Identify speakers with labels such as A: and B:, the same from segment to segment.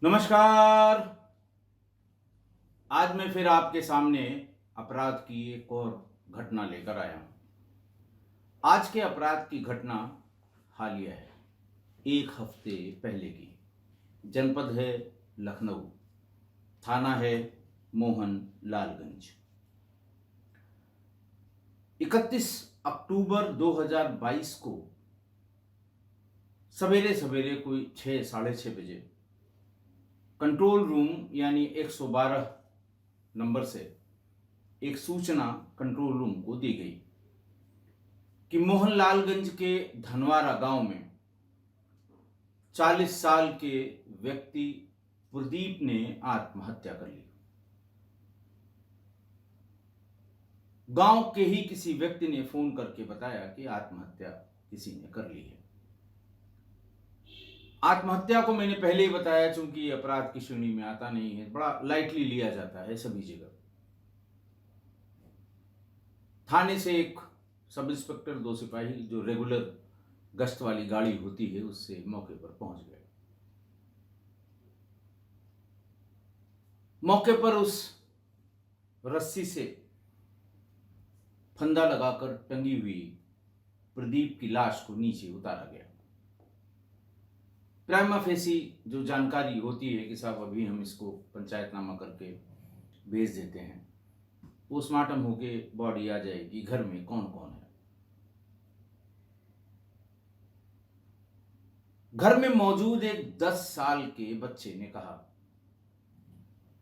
A: नमस्कार। आज मैं फिर आपके सामने अपराध की एक और घटना लेकर आया हूं। आज के अपराध की घटना हालिया है, एक हफ्ते पहले की। जनपद है लखनऊ, थाना है मोहन लालगंज। 31 अक्टूबर 2022 को सवेरे सवेरे कोई 6 साढ़े 6 बजे कंट्रोल रूम यानी 112 नंबर से एक सूचना कंट्रोल रूम को दी गई कि मोहनलालगंज के धनवारा गांव में 40 साल के व्यक्ति प्रदीप ने आत्महत्या कर ली। गांव के ही किसी व्यक्ति ने फोन करके बताया कि आत्महत्या किसी ने कर ली है। आत्महत्या को मैंने पहले ही बताया, चूंकि ये अपराध की श्रेणी में आता नहीं है, बड़ा लाइटली लिया जाता है सभी जगह। थाने से एक सब इंस्पेक्टर, 2 सिपाही जो रेगुलर गश्त वाली गाड़ी होती है उससे मौके पर पहुंच गए। मौके पर उस रस्सी से फंदा लगाकर टंगी हुई प्रदीप की लाश को नीचे उतारा गया। प्राइमा फेसी जो जानकारी होती है कि साहब अभी हम इसको पंचायतनामा करके भेज देते हैं, पोस्टमार्टम होके बॉडी आ जाएगी, घर में कौन कौन है। घर में मौजूद एक 10 साल के बच्चे ने कहा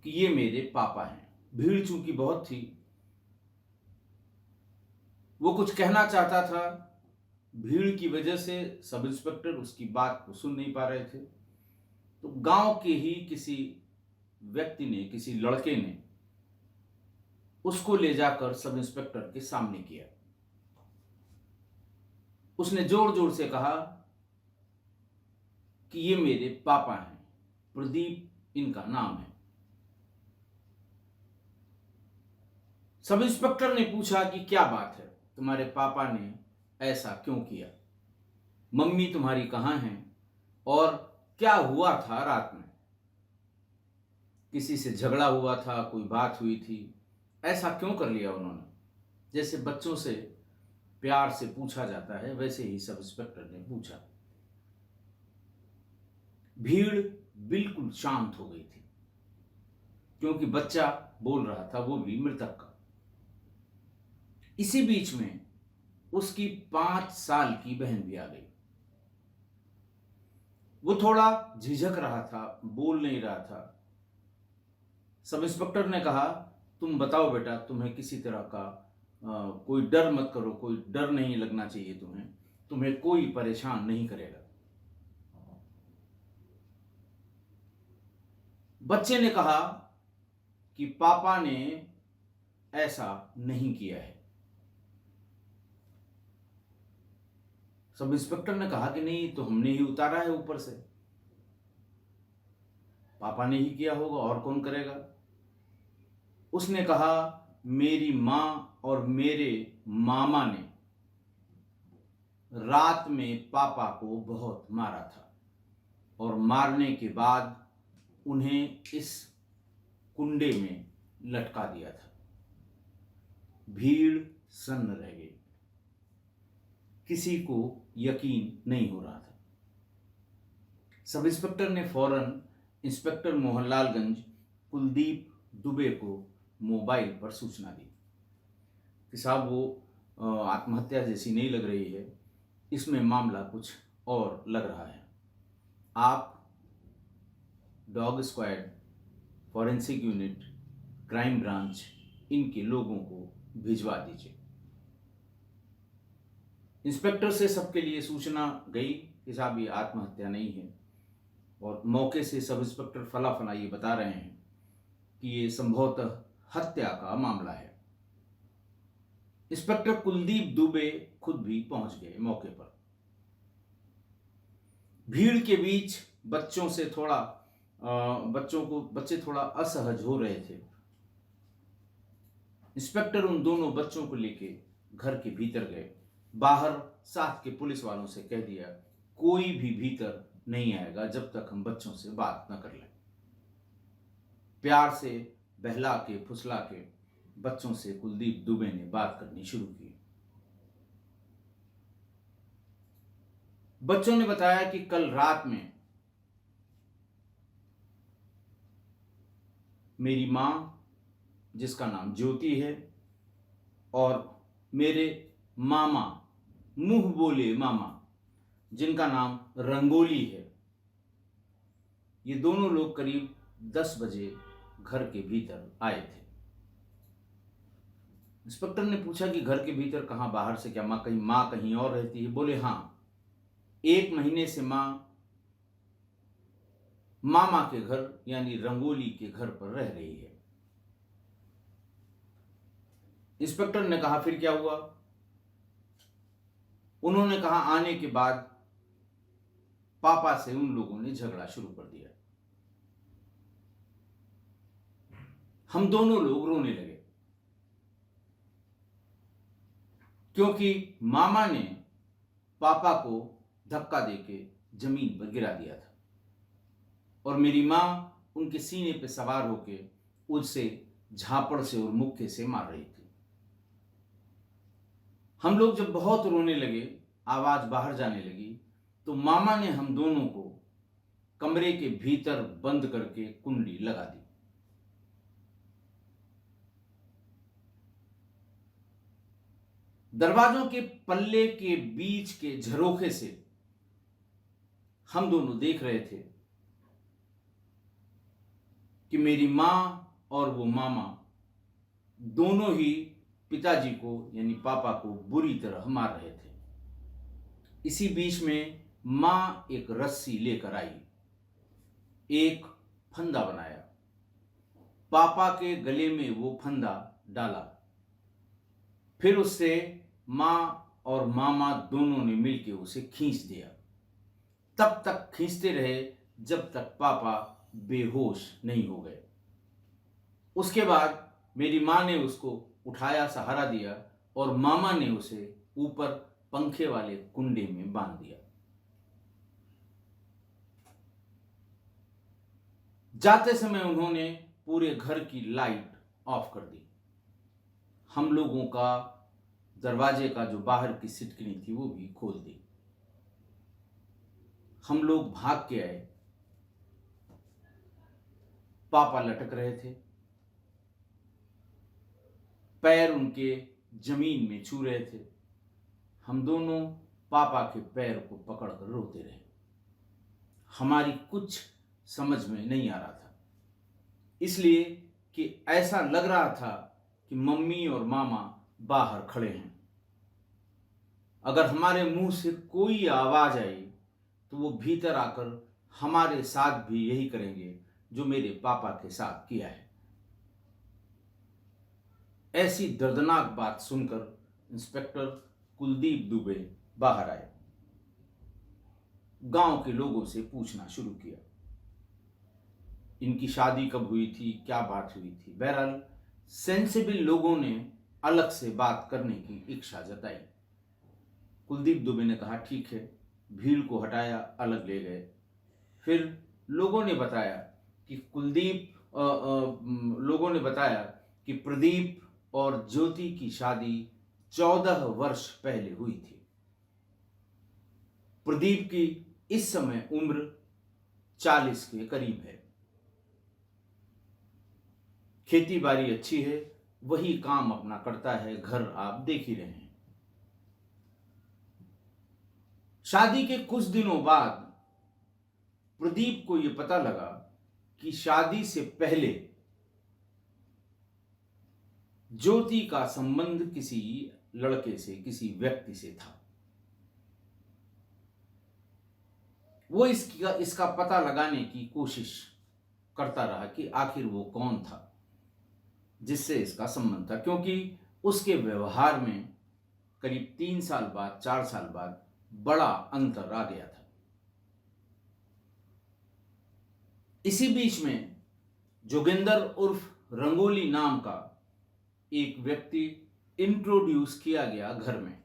A: कि ये मेरे पापा हैं। भीड़ चूंकि बहुत थी, वो कुछ कहना चाहता था, भीड़ की वजह से सब इंस्पेक्टर उसकी बात को सुन नहीं पा रहे थे। तो गांव के ही किसी व्यक्ति ने, किसी लड़के ने उसको ले जाकर सब इंस्पेक्टर के सामने किया। उसने जोर जोर से कहा कि ये मेरे पापा हैं, प्रदीप इनका नाम है। सब इंस्पेक्टर ने पूछा कि क्या बात है, तुम्हारे पापा ने ऐसा क्यों किया? मम्मी तुम्हारी कहां हैं और क्या हुआ था रात में? किसी से झगड़ा हुआ था, कोई बात हुई थी, ऐसा क्यों कर लिया उन्होंने? जैसे बच्चों से प्यार से पूछा जाता है वैसे ही सब इंस्पेक्टर ने पूछा। भीड़ बिल्कुल शांत हो गई थी, क्योंकि बच्चा बोल रहा था, वो भी मृतक का। इसी बीच में उसकी 5 साल की बहन भी आ गई। वो थोड़ा झिझक रहा था, बोल नहीं रहा था। सब इंस्पेक्टर ने कहा, तुम बताओ बेटा, तुम्हें किसी तरह का कोई डर मत करो, कोई डर नहीं लगना चाहिए तुम्हें, तुम्हें कोई परेशान नहीं करेगा। बच्चे ने कहा कि पापा ने ऐसा नहीं किया है। सब इंस्पेक्टर ने कहा कि नहीं, तो हमने ही उतारा है ऊपर से, पापा ने ही किया होगा, और कौन करेगा? उसने कहा, मेरी मां और मेरे मामा ने रात में पापा को बहुत मारा था और मारने के बाद उन्हें इस कुंडे में लटका दिया था। भीड़ सन्न रह गई, किसी को यकीन नहीं हो रहा था। सब इंस्पेक्टर ने फौरन इंस्पेक्टर मोहनलालगंज कुलदीप दुबे को मोबाइल पर सूचना दी कि साहब वो आत्महत्या जैसी नहीं लग रही है, इसमें मामला कुछ और लग रहा है। आप dog squad, forensic unit, crime branch, इनके लोगों को भिजवा दीजिए। इंस्पेक्टर से सबके लिए सूचना गई कि साहब ये आत्महत्या नहीं है, और मौके से सब इंस्पेक्टर फला फला ये बता रहे हैं कि ये संभवतः हत्या का मामला है। इंस्पेक्टर कुलदीप दुबे खुद भी पहुंच गए मौके पर। भीड़ के बीच बच्चे थोड़ा असहज हो रहे थे। इंस्पेक्टर उन दोनों बच्चों को लेके घर के भीतर गए। बाहर साथ के पुलिस वालों से कह दिया, कोई भी भीतर नहीं आएगा जब तक हम बच्चों से बात न कर लें। प्यार से बहला के फुसला के बच्चों से कुलदीप दुबे ने बात करनी शुरू की। बच्चों ने बताया कि कल रात में मेरी मां, जिसका नाम ज्योति है, और मेरे मामा, मुंह बोले मामा, जिनका नाम रंगोली है, ये दोनों लोग करीब 10 बजे घर के भीतर आए थे। इंस्पेक्टर ने पूछा कि घर के भीतर कहां, बाहर से क्या? मां कहीं और रहती है? बोले हां, 1 महीने से मां मामा के घर यानी रंगोली के घर पर रह रही है। इंस्पेक्टर ने कहा फिर क्या हुआ? उन्होंने कहा आने के बाद पापा से उन लोगों ने झगड़ा शुरू कर दिया। हम दोनों लोग रोने लगे क्योंकि मामा ने पापा को धक्का देके जमीन पर गिरा दिया था और मेरी मां उनके सीने पर सवार होके उसे झापड़ से और मुक्के से मार रही थी। हम लोग जब बहुत रोने लगे, आवाज बाहर जाने लगी, तो मामा ने हम दोनों को कमरे के भीतर बंद करके कुंडी लगा दी। दरवाजों के पल्ले के बीच के झरोखे से हम दोनों देख रहे थे कि मेरी मां और वो मामा दोनों ही पिताजी को यानी पापा को बुरी तरह मार रहे थे। इसी बीच में मां एक रस्सी लेकर आई, एक फंदा बनाया, पापा के गले में वो फंदा डाला, फिर उससे मां और मामा दोनों ने मिलकर उसे खींच दिया। तब तक खींचते रहे जब तक पापा बेहोश नहीं हो गए। उसके बाद मेरी मां ने उसको उठाया, सहारा दिया और मामा ने उसे ऊपर पंखे वाले कुंडे में बांध दिया। जाते समय उन्होंने पूरे घर की लाइट ऑफ कर दी। हम लोगों का दरवाजे का जो बाहर की सिटकिनी थी वो भी खोल दी। हम लोग भाग के आए। पापा लटक रहे थे, पैर उनके जमीन में छू रहे थे। हम दोनों पापा के पैर को पकड़कर रोते रहे। हमारी कुछ समझ में नहीं आ रहा था, इसलिए कि ऐसा लग रहा था कि मम्मी और मामा बाहर खड़े हैं। अगर हमारे मुंह से कोई आवाज आई तो वो भीतर आकर हमारे साथ भी यही करेंगे जो मेरे पापा के साथ किया है। ऐसी दर्दनाक बात सुनकर इंस्पेक्टर कुलदीप दुबे बाहर आए। गांव के लोगों से पूछना शुरू किया, इनकी शादी कब हुई थी, क्या बात हुई थी। बहरहाल सेंसिबल लोगों ने अलग से बात करने की इच्छा जताई। कुलदीप दुबे ने कहा ठीक है, भीड़ को हटाया, अलग ले गए। फिर लोगों ने बताया कि प्रदीप और ज्योति की शादी 14 वर्ष पहले हुई थी। प्रदीप की इस समय उम्र 40 के करीब है। खेती बाड़ी अच्छी है, वही काम अपना करता है, घर आप देख ही रहे हैं। शादी के कुछ दिनों बाद प्रदीप को यह पता लगा कि शादी से पहले ज्योति का संबंध किसी लड़के से, किसी व्यक्ति से था। वो इसका पता लगाने की कोशिश करता रहा कि आखिर वो कौन था जिससे इसका संबंध था, क्योंकि उसके व्यवहार में करीब 3 साल बाद, 4 साल बाद बड़ा अंतर आ गया था। इसी बीच में जोगिंदर उर्फ रंगोली नाम का एक व्यक्ति इंट्रोड्यूस किया गया घर में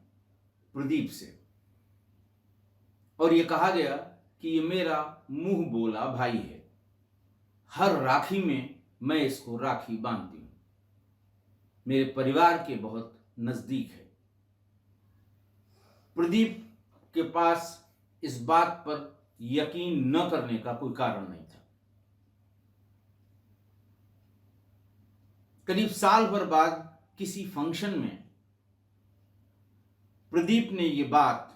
A: प्रदीप से, और यह कहा गया कि ये मेरा मुंह बोला भाई है। हर राखी में मैं इसको राखी बांधती हूँ, मेरे परिवार के बहुत नजदीक है। प्रदीप के पास इस बात पर यकीन न करने का कोई कारण नहीं था। करीब साल भर बाद किसी फंक्शन में प्रदीप ने यह बात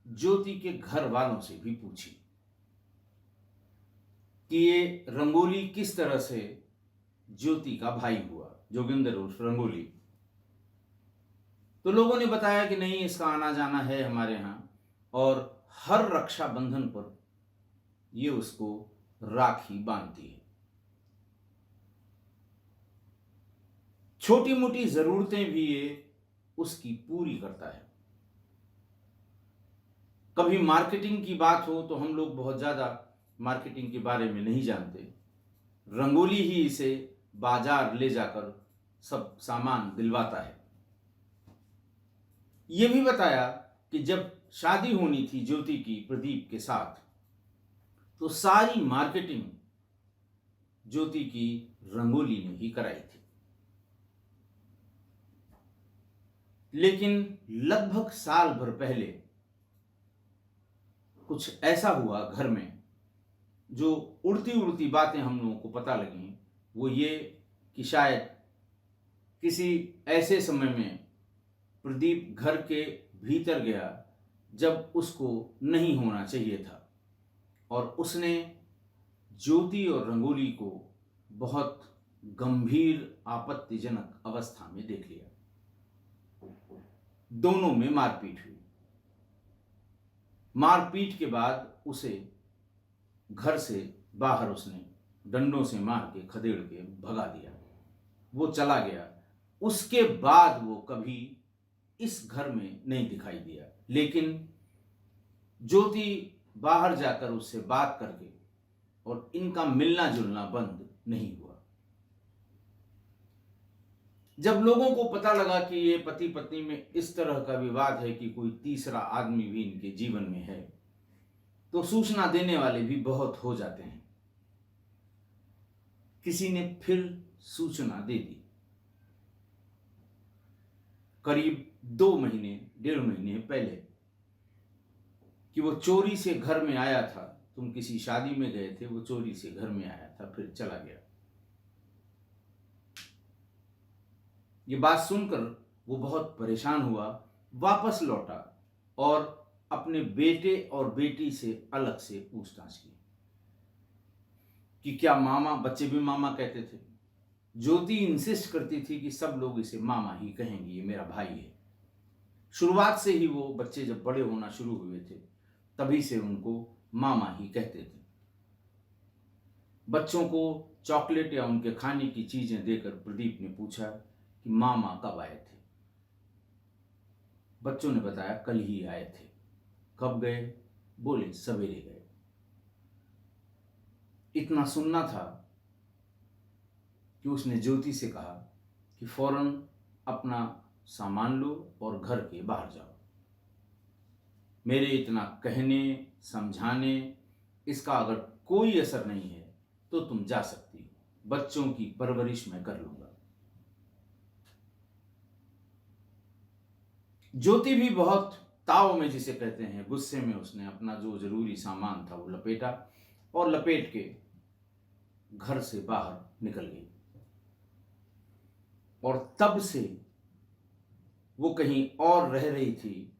A: ज्योति के घर वालों से भी पूछी कि ये रंगोली किस तरह से ज्योति का भाई हुआ, जोगिंदर उर्फ रंगोली। तो लोगों ने बताया कि नहीं, इसका आना जाना है हमारे यहां और हर रक्षाबंधन पर ये उसको राखी बांधती है। छोटी मोटी जरूरतें भी ये उसकी पूरी करता है। कभी मार्केटिंग की बात हो तो हम लोग बहुत ज्यादा मार्केटिंग के बारे में नहीं जानते, रंगोली ही इसे बाजार ले जाकर सब सामान दिलवाता है। यह भी बताया कि जब शादी होनी थी ज्योति की प्रदीप के साथ, तो सारी मार्केटिंग ज्योति की रंगोली ने ही कराई थी। लेकिन लगभग साल भर पहले कुछ ऐसा हुआ घर में, जो उड़ती उड़ती बातें हम लोगों को पता लगी। वो ये कि शायद किसी ऐसे समय में प्रदीप घर के भीतर गया जब उसको नहीं होना चाहिए था, और उसने ज्योति और रंगोली को बहुत गंभीर आपत्तिजनक अवस्था में देख लिया। दोनों में मारपीट हुई। मारपीट के बाद उसे घर से बाहर उसने डंडों से मार के खदेड़ के भगा दिया। वो चला गया। उसके बाद वो कभी इस घर में नहीं दिखाई दिया। लेकिन ज्योति बाहर जाकर उससे बात करके और इनका मिलना जुलना बंद नहीं हुआ। जब लोगों को पता लगा कि ये पति पत्नी में इस तरह का विवाद है कि कोई तीसरा आदमी भी इनके जीवन में है, तो सूचना देने वाले भी बहुत हो जाते हैं। किसी ने फिर सूचना दे दी। करीब 2 महीने 1.5 महीने पहले कि वो चोरी से घर में आया था। तुम किसी शादी में गए थे, वो चोरी से घर में आया था, फिर चला गया। ये बात सुनकर वो बहुत परेशान हुआ, वापस लौटा और अपने बेटे और बेटी से अलग से पूछताछ की कि क्या मामा, बच्चे भी मामा कहते थे। ज्योति इंसिस्ट करती थी कि सब लोग इसे मामा ही कहेंगे, ये मेरा भाई है। शुरुआत से ही वो बच्चे जब बड़े होना शुरू हुए थे तभी से उनको मामा ही कहते थे। बच्चों को चॉकलेट या उनके खाने की चीजें देकर प्रदीप ने पूछा कि मामा कब आए थे। बच्चों ने बताया कल ही आए थे। कब गए? बोले सवेरे गए। इतना सुनना था कि उसने ज्योति से कहा कि फौरन अपना सामान लो और घर के बाहर जाओ। मेरे इतना कहने समझाने इसका अगर कोई असर नहीं है तो तुम जा सकती हो, बच्चों की परवरिश मैं कर लूंगा। ज्योति भी बहुत ताव में, जिसे कहते हैं, गुस्से में उसने अपना जो जरूरी सामान था वो लपेटा और लपेट के घर से बाहर निकल गई। और तब से वो कहीं और रह रही थी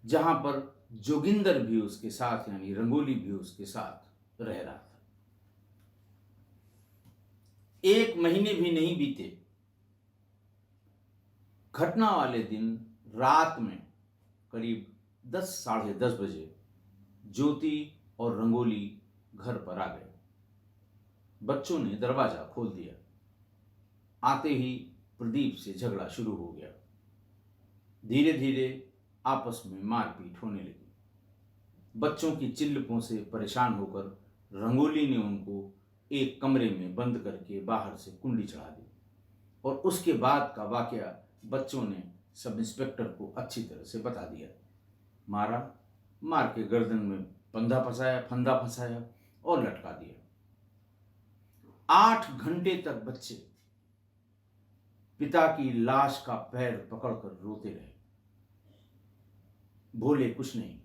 A: जहां पर जोगिंदर भी उसके साथ, यानी रंगोली भी उसके साथ रह रहा था। 1 महीने भी नहीं बीते। घटना वाले दिन रात में करीब 10 साढ़े 10 बजे ज्योति और रंगोली घर पर आ गए। बच्चों ने दरवाजा खोल दिया। आते ही प्रदीप से झगड़ा शुरू हो गया। धीरे धीरे आपस में मारपीट होने लगी। बच्चों की चिल्लपों से परेशान होकर रंगोली ने उनको एक कमरे में बंद करके बाहर से कुंडी चढ़ा दी। और उसके बाद का वाकया बच्चों ने सब इंस्पेक्टर को अच्छी तरह से बता दिया। मारा, मार के गर्दन में फंदा फंसाया और लटका दिया। 8 घंटे तक बच्चे पिता की लाश का पैर पकड़कर रोते रहे। बोले कुछ नहीं,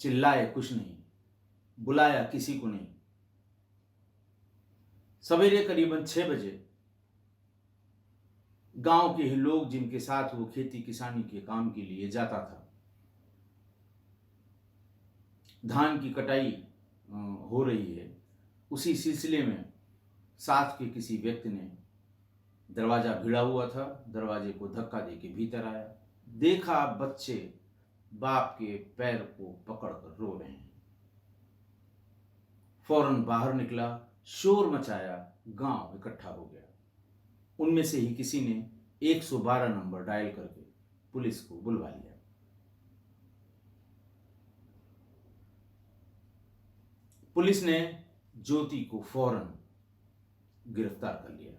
A: चिल्लाए कुछ नहीं, बुलाया किसी को नहीं। सवेरे करीबन 6 बजे गांव के ही लोग, जिनके साथ वो खेती किसानी के काम के लिए जाता था, धान की कटाई हो रही है, उसी सिलसिले में साथ के किसी व्यक्ति ने दरवाजा भिड़ा हुआ था, दरवाजे को धक्का देके भीतर आया। देखा बच्चे बाप के पैर को पकड़कर रो रहे हैं। फौरन बाहर निकला, शोर मचाया, गांव इकट्ठा हो गया। उनमें से ही किसी ने 112 नंबर डायल करके पुलिस को बुलवा लिया। पुलिस ने ज्योति को फौरन गिरफ्तार कर लिया।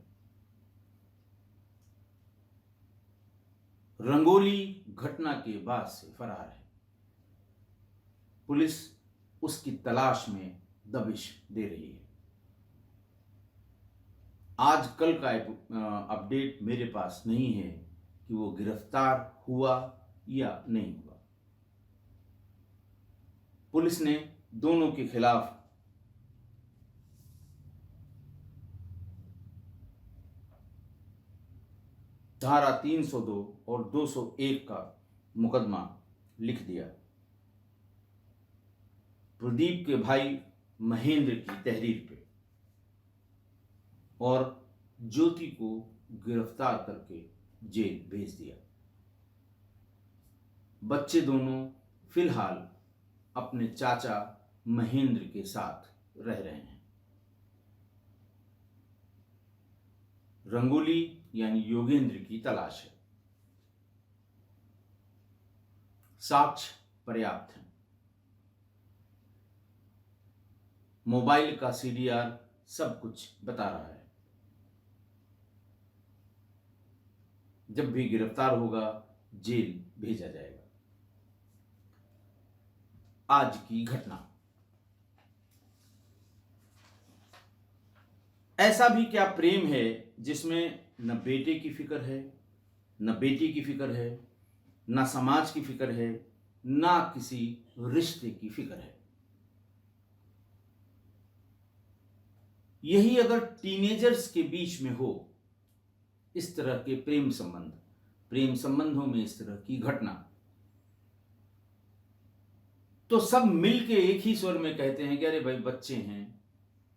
A: रंगोली घटना के बाद से फरार है। पुलिस उसकी तलाश में दबिश दे रही है। आज कल का अपडेट मेरे पास नहीं है कि वो गिरफ्तार हुआ या नहीं हुआ। पुलिस ने दोनों के खिलाफ धारा 302 और 201 का मुकदमा लिख दिया। प्रदीप के भाई महेंद्र की तहरीर पे, और ज्योति को गिरफ्तार करके जेल भेज दिया। बच्चे दोनों फिलहाल अपने चाचा महेंद्र के साथ रह रहे हैं। रंगोली यानी योगेंद्र की तलाश है। साक्ष्य पर्याप्त है। मोबाइल का CDR सब कुछ बता रहा है। जब भी गिरफ्तार होगा जेल भेजा जाएगा। आज की घटना। ऐसा भी क्या प्रेम है जिसमें न बेटे की फिक्र है, न बेटी की फिक्र है, न समाज की फिक्र है, ना किसी रिश्ते की फिक्र है। यही अगर टीनेजर्स के बीच में हो इस तरह के प्रेम संबंधों में इस तरह की घटना, तो सब मिलके एक ही स्वर में कहते हैं कि अरे भाई बच्चे हैं,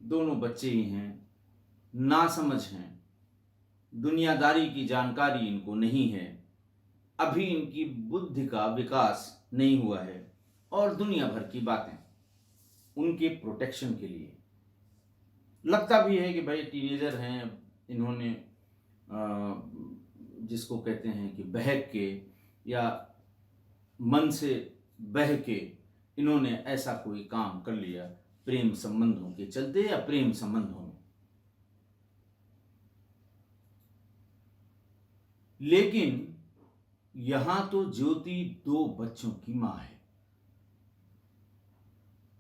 A: दोनों बच्चे ही हैं, नासमझ हैं, दुनियादारी की जानकारी इनको नहीं है, अभी इनकी बुद्धि का विकास नहीं हुआ है, और दुनिया भर की बातें उनके प्रोटेक्शन के लिए। लगता भी है कि भाई टीनेजर हैं, इन्होंने जिसको कहते हैं कि बहक के या मन से बह के इन्होंने ऐसा कोई काम कर लिया प्रेम संबंधों के चलते या प्रेम संबंधों में। लेकिन यहां तो ज्योति 2 बच्चों की मां है।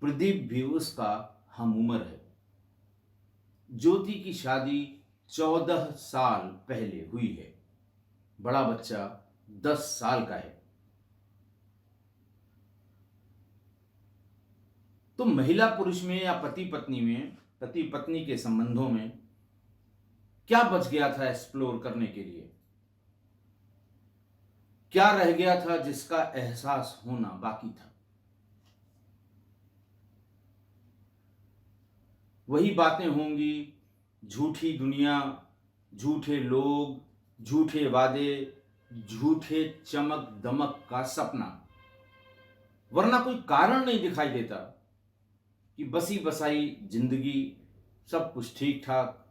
A: प्रदीप भी उसका हम उम्र है। ज्योति की शादी 14 साल पहले हुई है। बड़ा बच्चा 10 साल का है। तो महिला पुरुष में या पति पत्नी के संबंधों में क्या बच गया था एक्सप्लोर करने के लिए? क्या रह गया था जिसका एहसास होना बाकी था? वही बातें होंगी, झूठी दुनिया, झूठे लोग, झूठे वादे, झूठे चमक दमक का सपना। वरना कोई कारण नहीं दिखाई देता कि बसी बसाई जिंदगी, सब कुछ ठीक ठाक,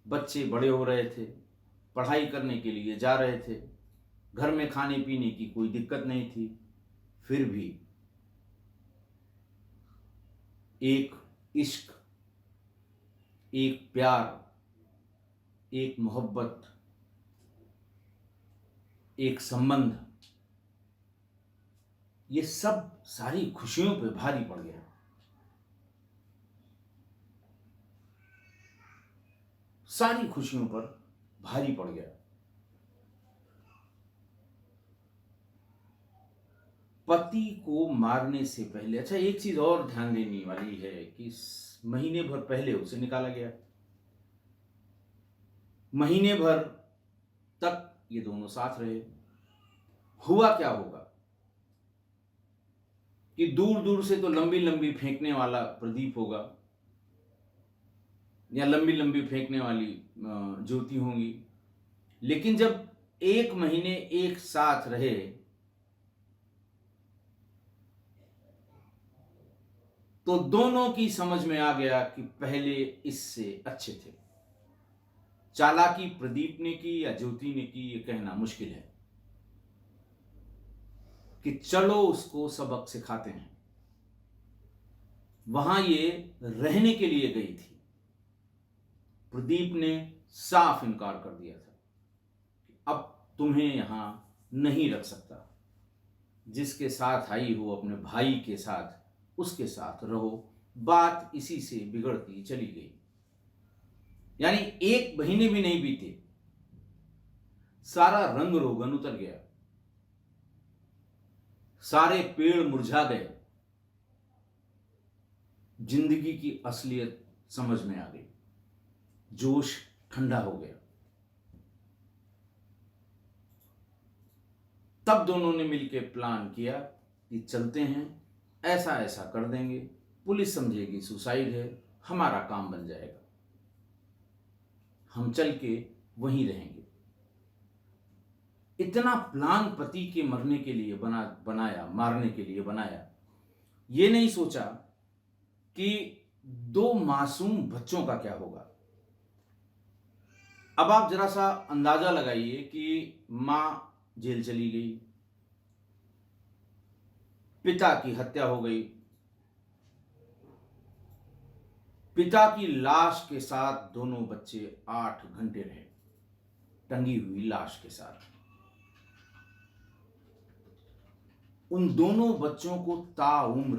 A: बच्चे बड़े हो रहे थे, पढ़ाई करने के लिए जा रहे थे, घर में खाने पीने की कोई दिक्कत नहीं थी, फिर भी एक इश्क, एक प्यार, एक मोहब्बत, एक संबंध, ये सब सारी खुशियों पे भारी पड़ गया। सारी खुशियों पर भारी पड़ गया। पति को मारने से पहले, अच्छा एक चीज और ध्यान देने वाली है कि महीने भर पहले उसे निकाला गया। महीने भर तक ये दोनों साथ रहे। हुआ क्या होगा कि दूर दूर से तो लंबी लंबी फेंकने वाला प्रदीप होगा या लंबी लंबी फेंकने वाली ज्योति होंगी, लेकिन जब एक महीने एक साथ रहे तो दोनों की समझ में आ गया कि पहले इससे अच्छे थे। चालाकी प्रदीप ने की या ज्योति ने की, ये कहना मुश्किल है कि चलो उसको सबक सिखाते हैं। वहां ये रहने के लिए गई थी। प्रदीप ने साफ इनकार कर दिया था कि अब तुम्हें यहां नहीं रख सकता। जिसके साथ आई हो अपने भाई के साथ, उसके साथ रहो। बात इसी से बिगड़ती चली गई। यानी एक महीने भी नहीं बीते, सारा रंग रोगन उतर गया, सारे पेड़ मुरझा गए, जिंदगी की असलियत समझ में आ गई, जोश ठंडा हो गया। तब दोनों ने मिलकर प्लान किया कि चलते हैं, ऐसा ऐसा कर देंगे, पुलिस समझेगी सुसाइड है, हमारा काम बन जाएगा, हम चल के वहीं रहेंगे। इतना प्लान पति के मरने के लिए बनाया, मारने के लिए बनाया। ये नहीं सोचा कि दो मासूम बच्चों का क्या होगा। अब आप जरा सा अंदाजा लगाइए कि मां जेल चली गई, पिता की हत्या हो गई, पिता की लाश के साथ दोनों बच्चे 8 घंटे रहे, टंगी हुई लाश के साथ। उन दोनों बच्चों को ताउम्र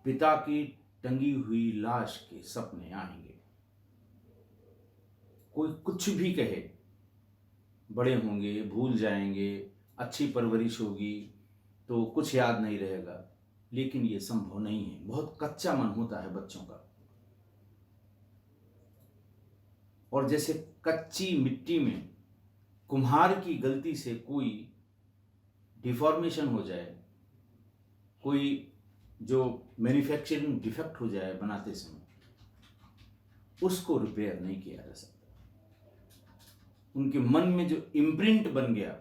A: पिता की टंगी हुई लाश के सपने आएंगे। कोई कुछ भी कहे, बड़े होंगे, भूल जाएंगे, अच्छी परवरिश होगी तो कुछ याद नहीं रहेगा, लेकिन यह संभव नहीं है। बहुत कच्चा मन होता है बच्चों का। और जैसे कच्ची मिट्टी में कुम्हार की गलती से कोई डिफॉर्मेशन हो जाए, कोई जो मैन्युफैक्चरिंग डिफेक्ट हो जाए बनाते समय, उसको रिपेयर नहीं किया जा सकता। उनके मन में जो इम्प्रिंट बन गया,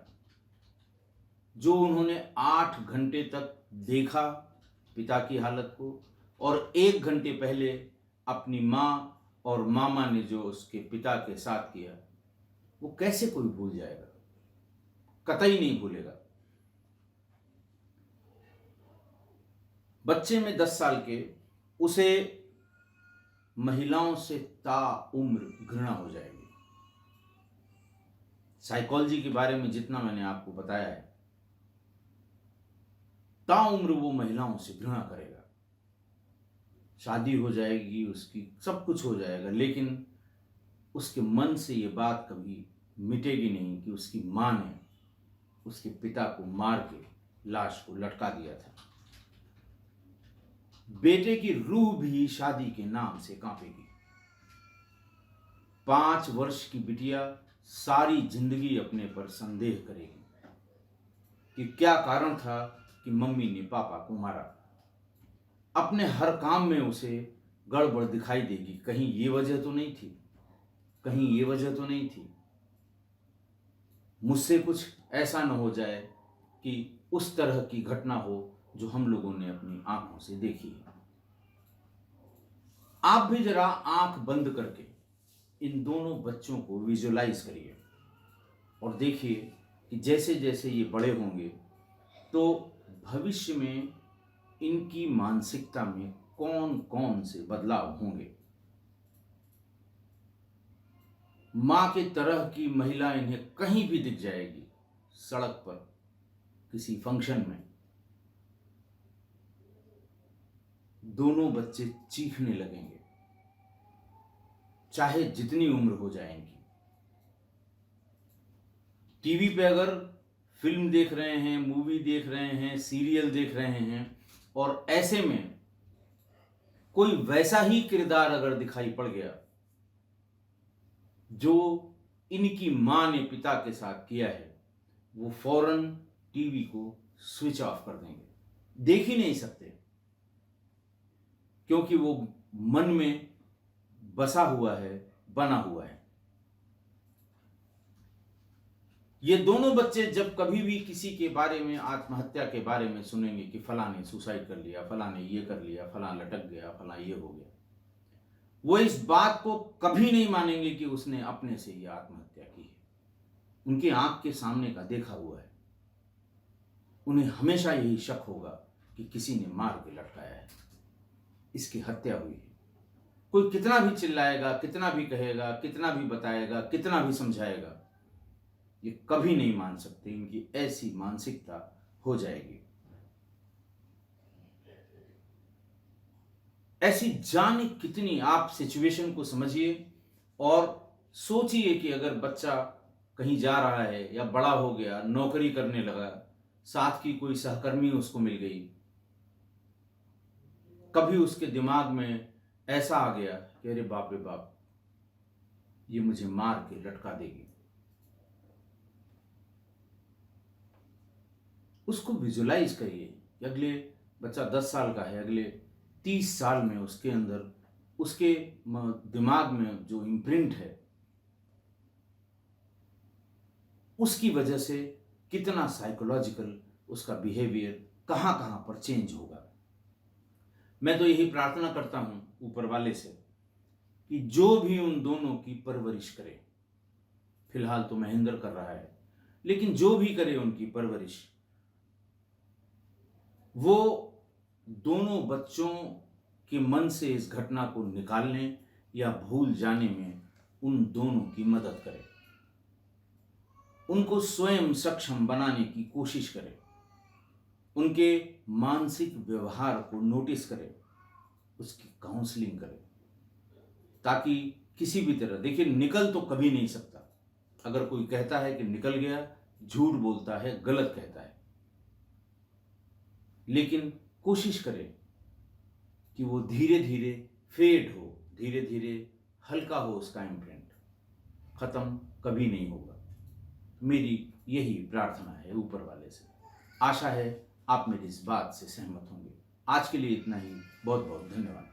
A: जो उन्होंने 8 घंटे तक देखा पिता की हालत को, और 1 घंटे पहले अपनी मां और मामा ने जो उसके पिता के साथ किया, वो कैसे कोई भूल जाएगा? कतई नहीं भूलेगा। बच्चे में 10 साल के, उसे महिलाओं से ताउम्र घृणा हो जाएगी। साइकोलॉजी के बारे में जितना मैंने आपको बताया है, ताउम्र वो महिलाओं से घृणा करेगा। शादी हो जाएगी उसकी, सब कुछ हो जाएगा, लेकिन उसके मन से ये बात कभी मिटेगी नहीं कि उसकी मां ने उसके पिता को मार के लाश को लटका दिया था। बेटे की रूह भी शादी के नाम से कांपेगी। 5 वर्ष की बिटिया सारी जिंदगी अपने पर संदेह करेगी कि क्या कारण था कि मम्मी ने पापा को मारा। अपने हर काम में उसे गड़बड़ दिखाई देगी, कहीं ये वजह तो नहीं थी, कहीं ये वजह तो नहीं थी, मुझसे कुछ ऐसा न हो जाए कि उस तरह की घटना हो जो हम लोगों ने अपनी आंखों से देखी है। आप भी जरा आंख बंद करके इन दोनों बच्चों को विजुलाइज करिए और देखिए कि जैसे जैसे ये बड़े होंगे तो भविष्य में इनकी मानसिकता में कौन कौन से बदलाव होंगे। मां की तरह की महिला इन्हें कहीं भी दिख जाएगी, सड़क पर, किसी फंक्शन में, दोनों बच्चे चीखने लगेंगे। चाहे जितनी उम्र हो जाए इनकी। टीवी पे अगर फिल्म देख रहे हैं, मूवी देख रहे हैं, सीरियल देख रहे हैं, और ऐसे में कोई वैसा ही किरदार अगर दिखाई पड़ गया जो इनकी मां ने पिता के साथ किया है, वो फौरन टीवी को स्विच ऑफ कर देंगे, देख ही नहीं सकते, क्योंकि वो मन में बसा हुआ है, बना हुआ है। ये दोनों बच्चे जब कभी भी किसी के बारे में, आत्महत्या के बारे में सुनेंगे कि फलां ने सुसाइड कर लिया, फलां ने ये कर लिया, फलां लटक गया, फलां ये हो गया, वो इस बात को कभी नहीं मानेंगे कि उसने अपने से ये आत्महत्या की है। उनकी आंख के सामने का देखा हुआ है। उन्हें हमेशा यही शक होगा कि किसी ने मार के लटकाया है, इसकी हत्या हुई है। कोई कितना भी चिल्लाएगा, कितना भी कहेगा, कितना भी बताएगा, कितना भी समझाएगा, ये कभी नहीं मान सकते। इनकी ऐसी मानसिकता हो जाएगी। ऐसी जाने कितनी, आप सिचुएशन को समझिए और सोचिए कि अगर बच्चा कहीं जा रहा है या बड़ा हो गया, नौकरी करने लगा, साथ की कोई सहकर्मी उसको मिल गई, कभी उसके दिमाग में ऐसा आ गया कि अरे बाप रे बाप, ये मुझे मार के लटका देगी, उसको विजुलाइज करिए कि अगले, बच्चा 10 साल का है, अगले 30 साल में उसके अंदर, उसके दिमाग में जो इम्प्रिंट है, उसकी वजह से कितना साइकोलॉजिकल उसका बिहेवियर कहां कहां पर चेंज होगा। मैं तो यही प्रार्थना करता हूं ऊपर वाले से कि जो भी उन दोनों की परवरिश करे, फिलहाल तो महेंद्र कर रहा है, लेकिन जो भी करे उनकी परवरिश, वो दोनों बच्चों के मन से इस घटना को निकालने या भूल जाने में उन दोनों की मदद करे, उनको स्वयं सक्षम बनाने की कोशिश करे, उनके मानसिक व्यवहार को नोटिस करे, उसकी काउंसलिंग करे, ताकि किसी भी तरह, देखिए निकल तो कभी नहीं सकता। अगर कोई कहता है कि निकल गया, झूठ बोलता है, गलत कहता है। लेकिन कोशिश करें कि वो धीरे धीरे फेड हो, धीरे धीरे हल्का हो, उसका इम्प्रिंट खत्म कभी नहीं होगा। मेरी यही प्रार्थना है ऊपर वाले से। आशा है आप मेरी इस बात से सहमत होंगे। आज के लिए इतना ही। बहुत बहुत धन्यवाद।